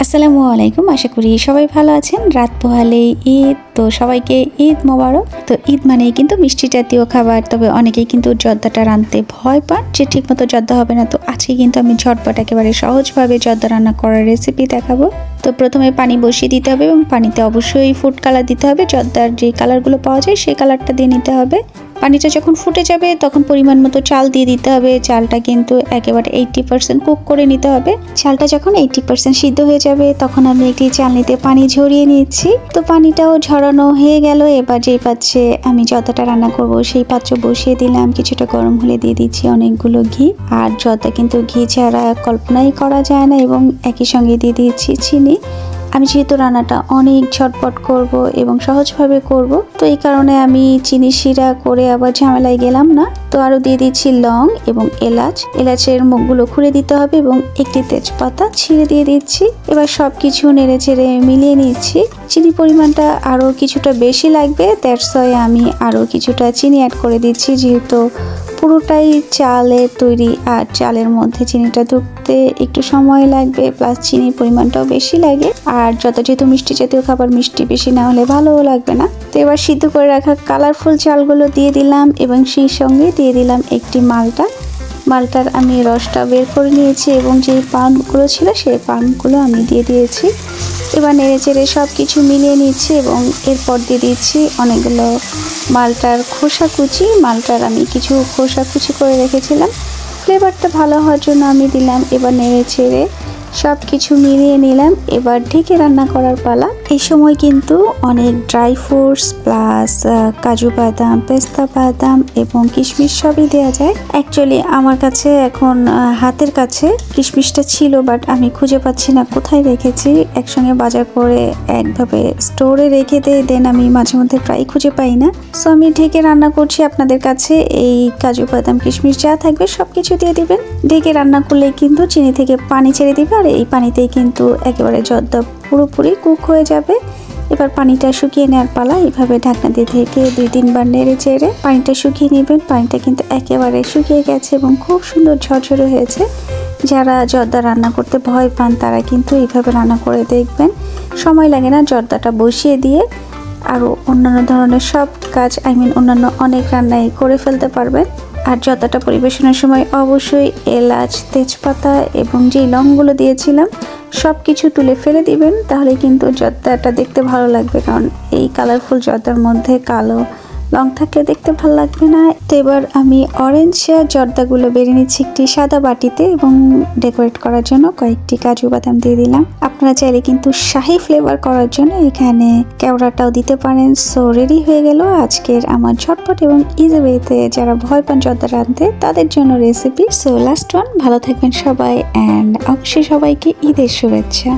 আসসালামু আলাইকুম। আশা করি সবাই ভালো আছেন। রাত পোহালে ঈদ, তো সবাইকে ঈদ মোবারক। তো ঈদ মানেই কিন্তু মিষ্টি জাতীয় খাবার, তবে অনেকেই কিন্তু জর্দাটা রাঁধতে ভয় পান যে ঠিকমতো জর্দা হবে না। তো আজকে কিন্তু আমি ঝটপট একেবারে সহজভাবে জর্দা রান্না করার রেসিপি দেখাবো। তো প্রথমে পানি বসিয়ে দিতে হবে এবং পানিতে অবশ্যই ফুড কালার দিতে হবে। জর্দার যে কালারগুলো পাওয়া যায় সেই কালারটা দিয়ে নিতে হবে। পানিটা যখন ফুটে যাবে তখন পরিমাণ মতো চাল দিয়ে দিতে হবে। চালটা কিন্তু একেবারে 80% কুক করে নিতে হবে। চালটা যখন 80% সিদ্ধ হয়ে যাবে তখন আমি একটি চালনিতে পানি ঝরিয়ে নিচ্ছি। তো পানিটাও ঝরানো হয়ে গেল। এবার যেই পাত্রে আমি জর্দাটা রান্না করব সেই পাত্র বসিয়ে দিলাম। কিছুটা গরম হলে দিয়ে দিচ্ছি অনেকগুলো ঘি। আর জর্দা কিন্তু ঘি ছাড়া কল্পনাই করা যায় না। এবং একই সঙ্গে দিয়ে দিচ্ছি চিনি। আমি যেহেতু রান্নাটা অনেক ঝটপট করব এবং সহজভাবে করব, তো এই কারণে আমি চিনি শিরা করে আবার ঝামেলায় গেলাম না। তো আরও দিয়ে দিচ্ছি লং এবং এলাচের মুখগুলো খুলে দিতে হবে এবং একটি তেজপাতা ছিঁড়ে দিয়ে দিচ্ছি। এবার সব কিছু নেড়ে চেড়ে মিলিয়ে নিচ্ছি। চিনি পরিমাণটা আরও কিছুটা বেশি লাগবে, দ্যাটস ওয়াই আমি আরও কিছুটা চিনি অ্যাড করে দিচ্ছি। যেহেতু পুরোটাই চালের তৈরি আর চালের মধ্যে চিনিটা ঢুকতে একটু সময় লাগবে, প্লাস চিনির পরিমাণটাও বেশি লাগে। আর যেহেতু মিষ্টি জাতীয় খাবার, মিষ্টি বেশি না হলে ভালোও লাগবে না। তো এবার সিদ্ধ করে রাখা কালারফুল চালগুলো দিয়ে দিলাম এবং সেই সঙ্গে দিয়ে দিলাম একটি মালটার আমি রসটা বের করে নিয়েছি এবং যে পাল্পগুলো ছিল সেই পাল্পগুলো আমি দিয়ে দিয়েছি। এবার নেড়ে চেড়ে সব কিছু মিলিয়ে নিচ্ছি এবং এরপর দিয়ে দিচ্ছি অনেকগুলো মালটার খোসা কুচি। মালটার আমি কিছু খোসা কুচি করে রেখেছিলাম, ফ্লেভারটা ভালো হওয়ার জন্য আমি দিলাম। এবার নেড়ে চেড়ে সব কিছু মিলিয়ে নিলাম। এবার ঢেকে রান্না করার পালা। এই সময় কিন্তু অনেক ড্রাই ফ্রুটস প্লাস কাজু বাদাম, পেস্তা বাদাম এবং কিশমিশ সবই দেওয়া যায়। অ্যাকচুয়ালি আমার কাছে এখন হাতের কাছে কিশমিশটা ছিল, বাট আমি খুঁজে পাচ্ছি না কোথায় রেখেছি। একসঙ্গে বাজার করে একভাবে স্টোরে রেখে দেন আমি মাঝে মধ্যে প্রায় খুঁজে পাই না। সো আমি ঢেকে রান্না করছি। আপনাদের কাছে এই কাজু বাদাম কিশমিশ যা থাকবে সব কিছু দিয়ে দিবেন। ঢেকে রান্না করলে কিন্তু চিনি থেকে পানি ছেড়ে দিবে, আর এই পানিতেই কিন্তু একেবারে জর্দা পুরোপুরি কুক হয়ে যাবে। এবার পানিটা শুকিয়ে নেওয়ার পালা। এইভাবে ঢাকনা দিয়ে থেকে 2-3 বার নেড়ে চেড়ে পানিটা শুকিয়ে নেবেন। পানিটা কিন্তু একেবারে শুকিয়ে গেছে এবং খুব সুন্দর ঝরঝরে হয়েছে। যারা জর্দা রান্না করতে ভয় পান তারা কিন্তু এইভাবে রান্না করে দেখবেন। সময় লাগে না, জর্দাটা বসিয়ে দিয়ে আরও অন্যান্য ধরনের সব কাজ অন্যান্য অনেক রান্নাই করে ফেলতে পারবেন। আর জর্দাটা পরিবেশনের সময় অবশ্যই এলাচ, তেজপাতা এবং যেই লংগুলো দিয়েছিলাম সব কিছু তুলে ফেলে দিবেন, তাহলে কিন্তু জর্দাটা দেখতে ভালো লাগবে। কারণ এই কালারফুল জর্দার মধ্যে কালো লং থাকলে দেখতে ভালো লাগবে না। তো এবার আমি অরেঞ্জ জর্দাগুলো বেড়ে নিচ্ছি একটি সাদা বাটিতে এবং ডেকোরেট করার জন্য কয়েকটি কাজু বাদাম দিয়ে দিলাম। আপনারা চাইলে কিন্তু শাহি ফ্লেভার করার জন্য এখানে কেওড়াটাও দিতে পারেন। সো রেডি হয়ে গেল আজকের আমার ঝটপট এবং ইজি ওয়েতে যারা ভয় পান জর্দা রাঁধতে তাদের জন্য রেসিপি। সো লাস্ট ওয়ান, ভালো থাকবেন সবাই অ্যান্ড অবশ্যই সবাইকে ঈদের শুভেচ্ছা।